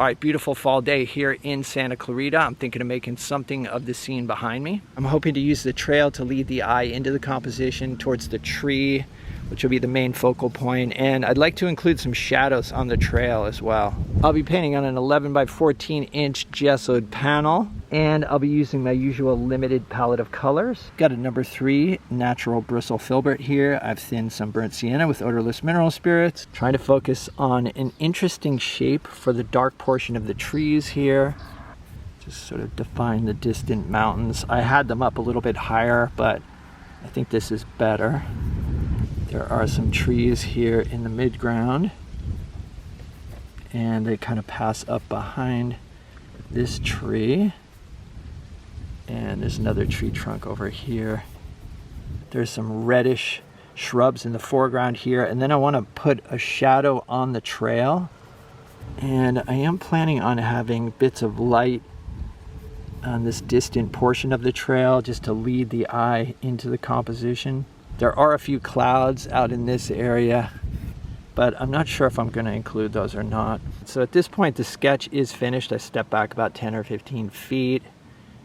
All right, beautiful fall day here in Santa Clarita. I'm thinking of making something of the scene behind me. I'm hoping to use the trail to lead the eye into the composition towards the tree, which will be the main focal point, and I'd like to include some shadows on the trail as well. I'll be painting on an 11 by 14 inch gessoed panel, and I'll be using my usual limited palette of colors. Got a number 3 natural bristle filbert here. I've thinned some burnt sienna with odorless mineral spirits, trying to focus on an interesting shape for the dark portion of the trees here. Just sort of define the distant mountains. I had them up a little bit higher, but I think this is better. There are some trees here in the midground, and they kind of pass up behind this tree. And there's another tree trunk over here. There's some reddish shrubs in the foreground here, and then I want to put a shadow on the trail. And I am planning on having bits of light on this distant portion of the trail just to lead the eye into the composition. There are a few clouds out in this area, but I'm not sure if I'm going to include those or not. So at this point, the sketch is finished. I stepped back about 10 or 15 feet,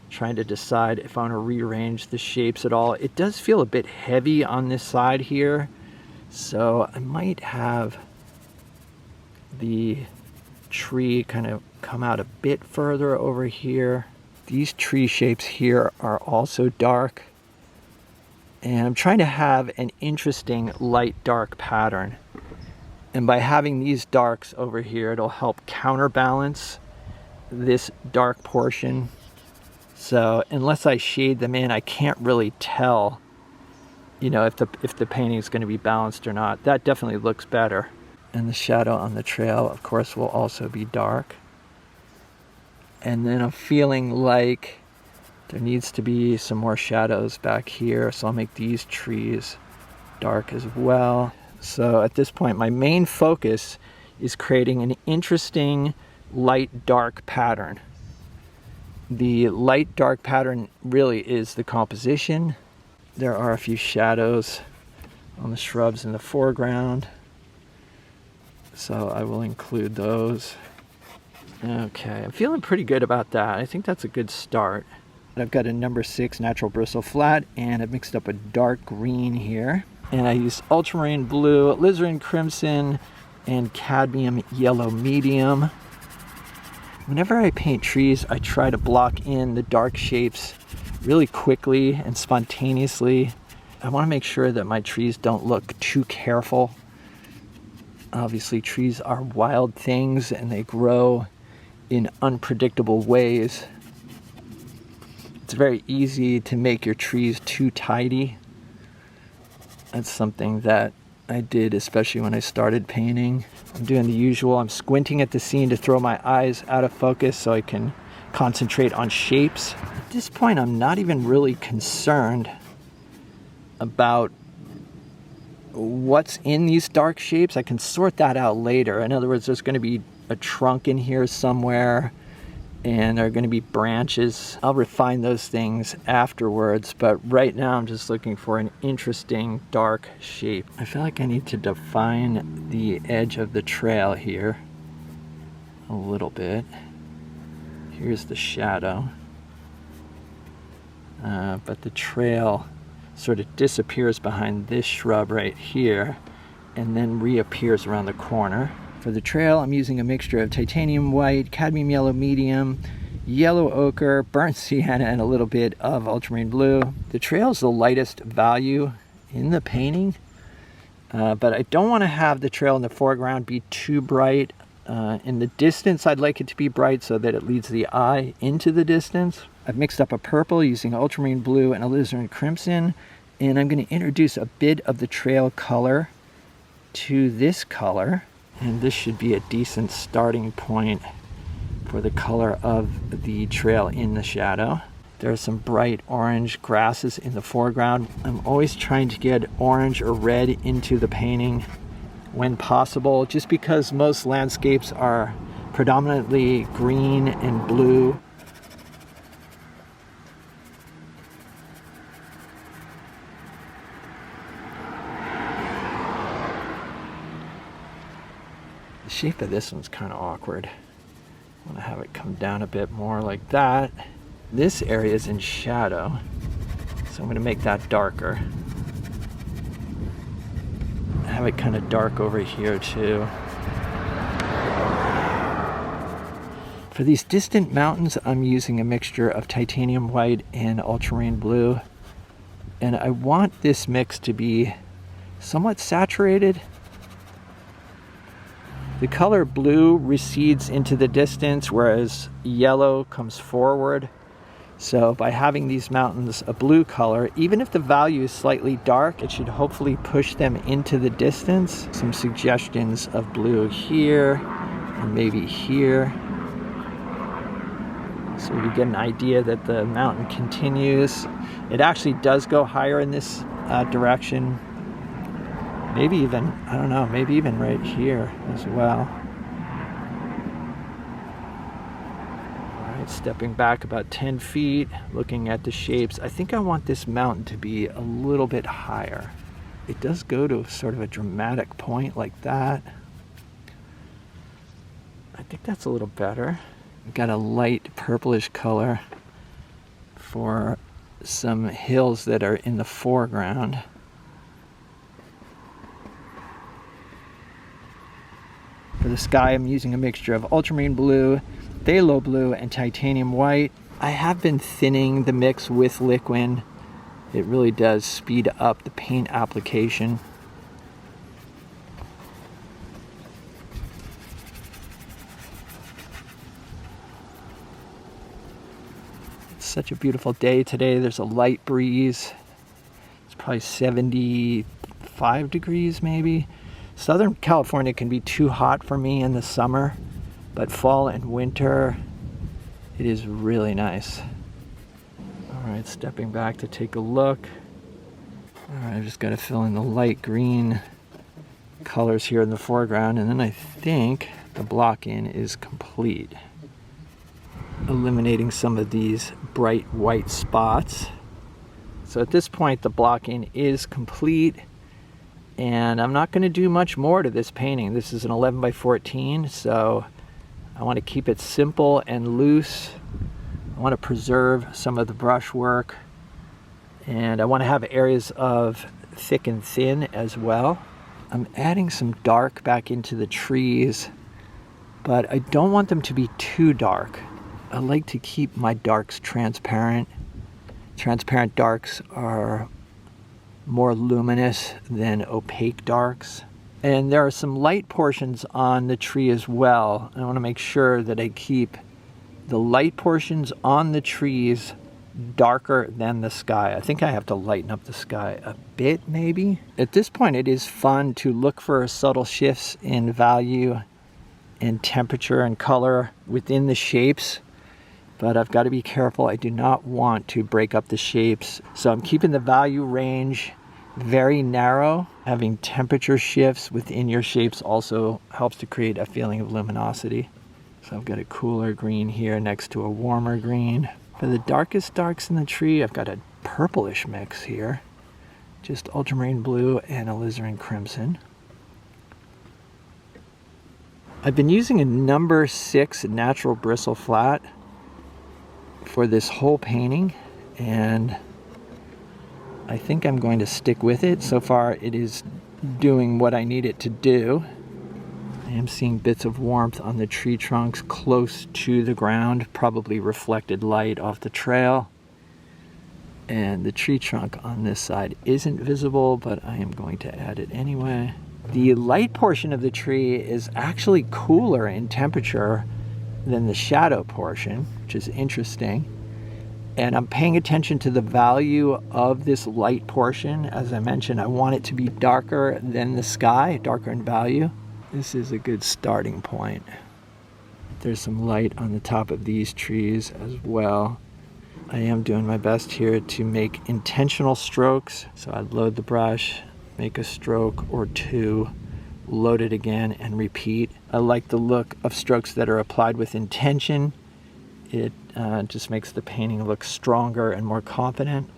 trying to decide if I want to rearrange the shapes at all. It does feel a bit heavy on this side here, so I might have the tree kind of come out a bit further over here. These tree shapes here are also dark, and I'm trying to have an interesting light-dark pattern. And by having these darks over here, it'll help counterbalance this dark portion. So unless I shade them in, I can't really tell, you know, if the painting is going to be balanced or not. That definitely looks better. And the shadow on the trail, of course, will also be dark. And then I'm feeling like there needs to be some more shadows back here, so I'll make these trees dark as well. So at this point, my main focus is creating an interesting light-dark pattern. The light-dark pattern really is the composition. There are a few shadows on the shrubs in the foreground, so I will include those. Okay, I'm feeling pretty good about that. I think that's a good start. I've got a number 6 natural bristle flat, and I've mixed up a dark green here. And I used ultramarine blue, alizarin crimson, and cadmium yellow medium. Whenever I paint trees, I try to block in the dark shapes really quickly and spontaneously. I want to make sure that my trees don't look too careful. Obviously, trees are wild things, and they grow in unpredictable ways. It's very easy to make your trees too tidy. That's something that I did, especially when I started painting. I'm doing the usual. I'm squinting at the scene to throw my eyes out of focus so I can concentrate on shapes. At this point, I'm not even really concerned about what's in these dark shapes. I can sort that out later. In other words, there's going to be a trunk in here somewhere, and there are going to be branches. I'll refine those things afterwards, but right now I'm just looking for an interesting dark shape. I feel like I need to define the edge of the trail here a little bit. Here's the shadow, but the trail sort of disappears behind this shrub right here and then reappears around the corner. For the trail, I'm using a mixture of titanium white, cadmium yellow medium, yellow ochre, burnt sienna, and a little bit of ultramarine blue. The trail is the lightest value in the painting, but I don't want to have the trail in the foreground be too bright. In the distance, I'd like it to be bright so that it leads the eye into the distance. I've mixed up a purple using ultramarine blue and alizarin crimson, and I'm going to introduce a bit of the trail color to this color. And this should be a decent starting point for the color of the trail in the shadow. There are some bright orange grasses in the foreground. I'm always trying to get orange or red into the painting when possible, just because most landscapes are predominantly green and blue. The shape of this one's kind of awkward. want to have it come down a bit more like that. This area is in shadow, so I'm going to make that darker. Have it kind of dark over here too. For these distant mountains, I'm using a mixture of titanium white and ultramarine blue. And I want this mix to be somewhat saturated. The color blue recedes into the distance, whereas yellow comes forward. So by having these mountains a blue color, even if the value is slightly dark, it should hopefully push them into the distance. Some suggestions of blue here, and maybe here. So you get an idea that the mountain continues. It actually does go higher in this direction. Maybe even, I don't know, maybe even right here as well. All right, stepping back about 10 feet, looking at the shapes. I think I want this mountain to be a little bit higher. It does go to sort of a dramatic point like that. I think that's a little better. Got a light purplish color for some hills that are in the foreground. For the sky, I'm using a mixture of ultramarine blue, phthalo blue, and titanium white. I have been thinning the mix with liquid. It really does speed up the paint application. Such a beautiful day today. There's a light breeze. It's probably 75 degrees maybe. Southern California can be too hot for me in the summer, but fall and winter, it is really nice. All right, stepping back to take a look. All right, I've just got to fill in the light green colors here in the foreground, and then I think the block-in is complete. Eliminating some of these bright white spots. So at this point the block-in is complete, and I'm not going to do much more to this painting. This is an 11 by 14, so I want to keep it simple and loose. I want to preserve some of the brushwork, and I want to have areas of thick and thin as well. I'm adding some dark back into the trees, but I don't want them to be too dark. I like to keep my darks transparent. Transparent darks are more luminous than opaque darks. And there are some light portions on the tree as well. I want to make sure that I keep the light portions on the trees darker than the sky. I think I have to lighten up the sky a bit maybe. At this point it is fun to look for subtle shifts in value and temperature and color within the shapes. But I've got to be careful. I do not want to break up the shapes. So I'm keeping the value range very narrow. Having temperature shifts within your shapes also helps to create a feeling of luminosity. So I've got a cooler green here next to a warmer green. For the darkest darks in the tree, I've got a purplish mix here. Just ultramarine blue and alizarin crimson. I've been using a number 6 natural bristle flat for this whole painting, and I think I'm going to stick with it. So far it is doing what I need it to do. I am seeing bits of warmth on the tree trunks close to the ground, probably reflected light off the trail. And the tree trunk on this side isn't visible, but I am going to add it anyway. The light portion of the tree is actually cooler in temperature than the shadow portion, which is interesting. And I'm paying attention to the value of this light portion. As I mentioned, I want it to be darker than the sky, darker in value. This is a good starting point. There's some light on the top of these trees as well. I am doing my best here to make intentional strokes. So I load the brush, make a stroke or two, load it again and repeat. I like the look of strokes that are applied with intention. It just makes the painting look stronger and more confident.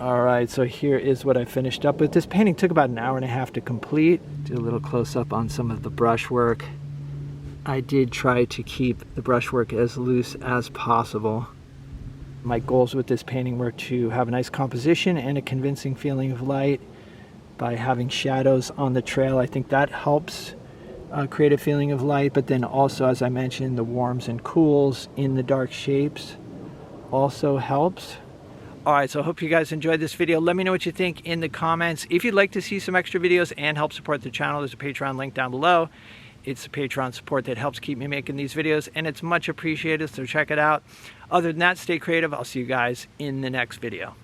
All right, so here is what I finished up with. This painting took about an hour and a half to complete. Do a little close up on some of the brushwork. I did try to keep the brushwork as loose as possible. My goals with this painting were to have a nice composition and a convincing feeling of light by having shadows on the trail. I think that helps create a feeling of light, but then also, as I mentioned, the warms and cools in the dark shapes also helps. All right, so I hope you guys enjoyed this video. Let me know what you think in the comments. If you'd like to see some extra videos and help support the channel, there's a Patreon link down below. It's the Patreon support that helps keep me making these videos, and it's much appreciated, so check it out. Other than that, stay creative. I'll see you guys in the next video.